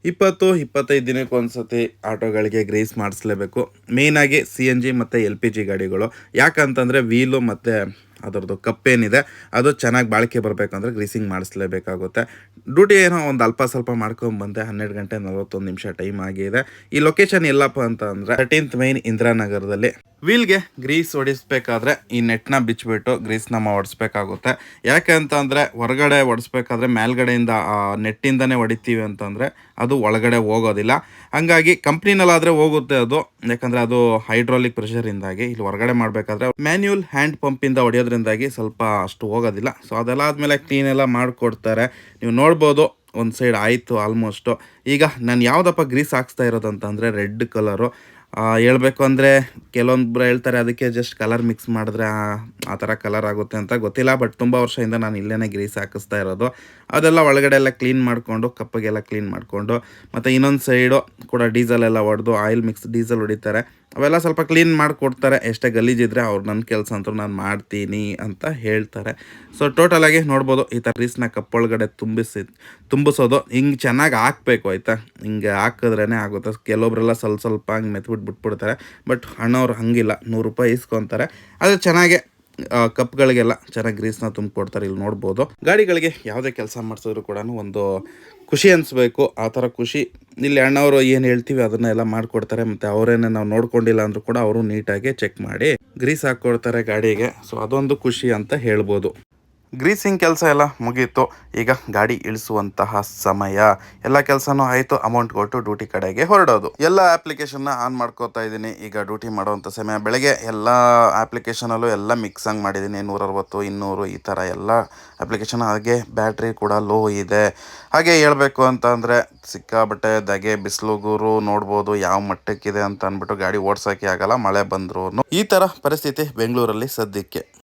20-25 ದಿನಕ್ಕೊಂದ್ಸತಿ ಆಟೋಗಳಿಗೆ Greece ಮಾಡಿಸ್ಲೇಬೇಕು. ಮೇಯ್ನಾಗಿ CNG ಮತ್ತು LPG ಗಾಡಿಗಳು. ಯಾಕಂತಂದರೆ ವೀಲು ಮತ್ತು ಅದರದ್ದು ಕಪ್ಪೇನಿದೆ ಅದು ಚೆನ್ನಾಗಿ ಬಾಳಿಕೆ ಬರಬೇಕಂದ್ರೆ ಗ್ರೀಸಿಂಗ್ ಮಾಡಿಸ್ಲೇಬೇಕಾಗುತ್ತೆ. ಡ್ಯೂಟಿ ಏನೋ ಒಂದು ಅಲ್ಪ ಸ್ವಲ್ಪ ಮಾಡ್ಕೊಂಬಂದೆ. 12 ಗಂಟೆ 41 ನಿಮಿಷ ಟೈಮ್ ಆಗಿದೆ. ಈ ಲೊಕೇಶನ್ ಎಲ್ಲಪ್ಪ ಅಂತ ಅಂದರೆ 13th ಮೈನ್ ಇಂದಿರಾನಗರದಲ್ಲಿ. ವೀಲ್ಗೆ ಗ್ರೀಸ್ ಹೊಡಿಸ್ಬೇಕಾದ್ರೆ ಈ ನೆಟ್ನ ಬಿಚ್ಚಿಬಿಟ್ಟು ಗ್ರೀಸ್ನ ಹೊಡಿಸ್ಬೇಕಾಗುತ್ತೆ. ಯಾಕೆ ಅಂತಂದರೆ ಹೊರಗಡೆ ಹೊಡಿಸ್ಬೇಕಾದ್ರೆ ಮೇಲ್ಗಡೆಯಿಂದ ನೆಟ್ಟಿಂದನೇ ಹೊಡಿತೀವಿ ಅಂತಂದರೆ ಅದು ಒಳಗಡೆ ಹೋಗೋದಿಲ್ಲ. ಹಂಗಾಗಿ ಕಂಪ್ನಿನಲ್ಲಾದರೆ ಹೋಗುತ್ತೆ ಅದು, ಯಾಕಂದರೆ ಅದು ಹೈಡ್ರಾಲಿಕ್ ಪ್ರೆಷರಿಂದಾಗಿ. ಇಲ್ಲಿ ಹೊರಗಡೆ ಮಾಡಬೇಕಾದ್ರೆ ಮ್ಯಾನ್ಯುಯಲ್ ಹ್ಯಾಂಡ್ ಪಂಪಿಂದ ಹೊಡೆಯೋದ್ರಿಂದಾಗಿ ಸ್ವಲ್ಪ ಅಷ್ಟು ಹೋಗೋದಿಲ್ಲ. ಸೊ ಅದೆಲ್ಲ ಆದಮೇಲೆ ಕ್ಲೀನ್ ಎಲ್ಲ ಮಾಡಿಕೊಡ್ತಾರೆ. ನೀವು ನೋಡ್ಬೋದು ಒಂದು ಸೈಡ್ ಆಯಿತು ಆಲ್ಮೋಸ್ಟು. ಈಗ ನಾನು ಯಾವುದಪ್ಪ ಗ್ರೀಸ್ ಹಾಕ್ಸ್ತಾ ಇರೋದಂತಂದರೆ ರೆಡ್ ಕಲರು. ಹೇಳ್ಬೇಕು ಅಂದರೆ ಕೆಲವೊಬ್ಬರು ಹೇಳ್ತಾರೆ ಅದಕ್ಕೆ ಜಸ್ಟ್ ಕಲರ್ ಮಿಕ್ಸ್ ಮಾಡಿದ್ರೆ ಆ ಥರ ಕಲರ್ ಆಗುತ್ತೆ ಅಂತ, ಗೊತ್ತಿಲ್ಲ. ಬಟ್ ತುಂಬ ವರ್ಷದಿಂದ ನಾನು ಇಲ್ಲೇ ಗ್ರೀಸ್ ಹಾಕಿಸ್ತಾ ಇರೋದು. ಅದೆಲ್ಲ ಒಳಗಡೆ ಎಲ್ಲ ಕ್ಲೀನ್ ಮಾಡಿಕೊಂಡು, ಕಪ್ಪಗೆಲ್ಲ ಕ್ಲೀನ್ ಮಾಡಿಕೊಂಡು, ಮತ್ತು ಇನ್ನೊಂದು ಸೈಡು ಕೂಡ ಡೀಸೆಲ್ ಎಲ್ಲ ಹೊಡೆದು ಆಯಿಲ್ ಮಿಕ್ಸ್ ಡೀಸೆಲ್ ಹೊಡಿತಾರೆ. ಅವೆಲ್ಲ ಸ್ವಲ್ಪ ಕ್ಲೀನ್ ಮಾಡಿಕೊಡ್ತಾರೆ. ಎಷ್ಟೇ ಗಲೀಜಿದ್ರೆ ಅವ್ರು ನನ್ನ ಕೆಲಸ ಅಂತೂ ನಾನು ಮಾಡ್ತೀನಿ ಅಂತ ಹೇಳ್ತಾರೆ. ಸೊ ಟೋಟಲಾಗಿ ನೋಡ್ಬೋದು ಈ ಥರ ಗ್ರೀಸ್ನ ಕಪ್ಪೊಳಗಡೆ ತುಂಬಿಸೋದು ಹಿಂಗೆ ಚೆನ್ನಾಗಿ ಹಾಕಬೇಕು ಆಯಿತಾ. ಹಿಂಗೆ ಹಾಕಿದ್ರೇ ಆಗುತ್ತೆ. ಕೆಲವೊಬ್ರೆಲ್ಲ ಸ್ವಲ್ಪ ಹಂಗೆ ಬಿಟ್ಬಿಡ್ತಾರೆ. ಬಟ್ ಅಣ್ಣವ್ರು ಹಂಗಿಲ್ಲ, 100 ರೂಪಾಯಿ ಇಸ್ಕೊತಾರೆ. ಅದು ಚೆನ್ನಾಗೆ ಕಪ್ಗಳಿಗೆಲ್ಲ ಚೆನ್ನಾಗಿ ಗ್ರೀಸ್ನ ತುಂಬಿಕೊಡ್ತಾರೆ. ಇಲ್ಲಿ ನೋಡ್ಬೋದು ಗಾಡಿಗಳಿಗೆ ಯಾವುದೇ ಕೆಲಸ ಮಾಡಿಸಿದ್ರು ಕೂಡ ಒಂದು ಖುಷಿ ಅನಿಸ್ಬೇಕು. ಆ ಥರ ಖುಷಿ ಇಲ್ಲಿ ಅಣ್ಣವರು ಏನು ಹೇಳ್ತೀವಿ ಅದನ್ನೆಲ್ಲ ಮಾಡಿಕೊಡ್ತಾರೆ. ಮತ್ತು ಅವರೇನೇ ನಾವು ನೋಡ್ಕೊಂಡಿಲ್ಲ ಅಂದರೂ ಕೂಡ ಅವರು ನೀಟಾಗಿ ಚೆಕ್ ಮಾಡಿ ಗ್ರೀಸ್ ಹಾಕ್ಕೊಡ್ತಾರೆ ಗಾಡಿಗೆ. ಸೊ ಅದೊಂದು ಖುಷಿ ಅಂತ ಹೇಳ್ಬೋದು. ಗ್ರೀಸಿಂಗ್ ಕೆಲಸ ಎಲ್ಲ ಮುಗೀತು. ಈಗ ಗಾಡಿ ಇಳಿಸುವಂತಹ ಸಮಯ. ಎಲ್ಲ ಕೆಲಸನೂ ಆಯಿತು. ಅಮೌಂಟ್ ಕೊಟ್ಟು ಡ್ಯೂಟಿ ಕಡೆಗೆ ಹೊರಡೋದು. ಎಲ್ಲ ಅಪ್ಲಿಕೇಶನ್ನ ಆನ್ ಮಾಡ್ಕೋತಾ ಇದ್ದೀನಿ. ಈಗ ಡ್ಯೂಟಿ ಮಾಡೋವಂಥ ಸಮಯ. ಬೆಳಗ್ಗೆ ಎಲ್ಲ ಅಪ್ಲಿಕೇಶನಲ್ಲೂ ಎಲ್ಲ ಮಿಕ್ಸಂಗ್ ಮಾಡಿದ್ದೀನಿ. 160, 200 ಈ ಥರ ಎಲ್ಲ ಅಪ್ಲಿಕೇಶನ್. ಹಾಗೆ ಬ್ಯಾಟ್ರಿ ಕೂಡ ಲೋ ಇದೆ. ಹಾಗೆ ಹೇಳ್ಬೇಕು ಅಂತ ಅಂದರೆ ಸಿಕ್ಕಾಬಟ್ಟೆ ಧಗೆ ಬಿಸಿಲುಗೂರು ನೋಡ್ಬೋದು ಯಾವ ಮಟ್ಟಕ್ಕಿದೆ ಅಂತ ಅಂದ್ಬಿಟ್ಟು ಗಾಡಿ ಓಡ್ಸೋಕ್ಕೆ ಆಗಲ್ಲ ಮಳೆ ಬಂದ್ರು. ಈ ಥರ ಪರಿಸ್ಥಿತಿ ಬೆಂಗಳೂರಲ್ಲಿ ಸದ್ಯಕ್ಕೆ.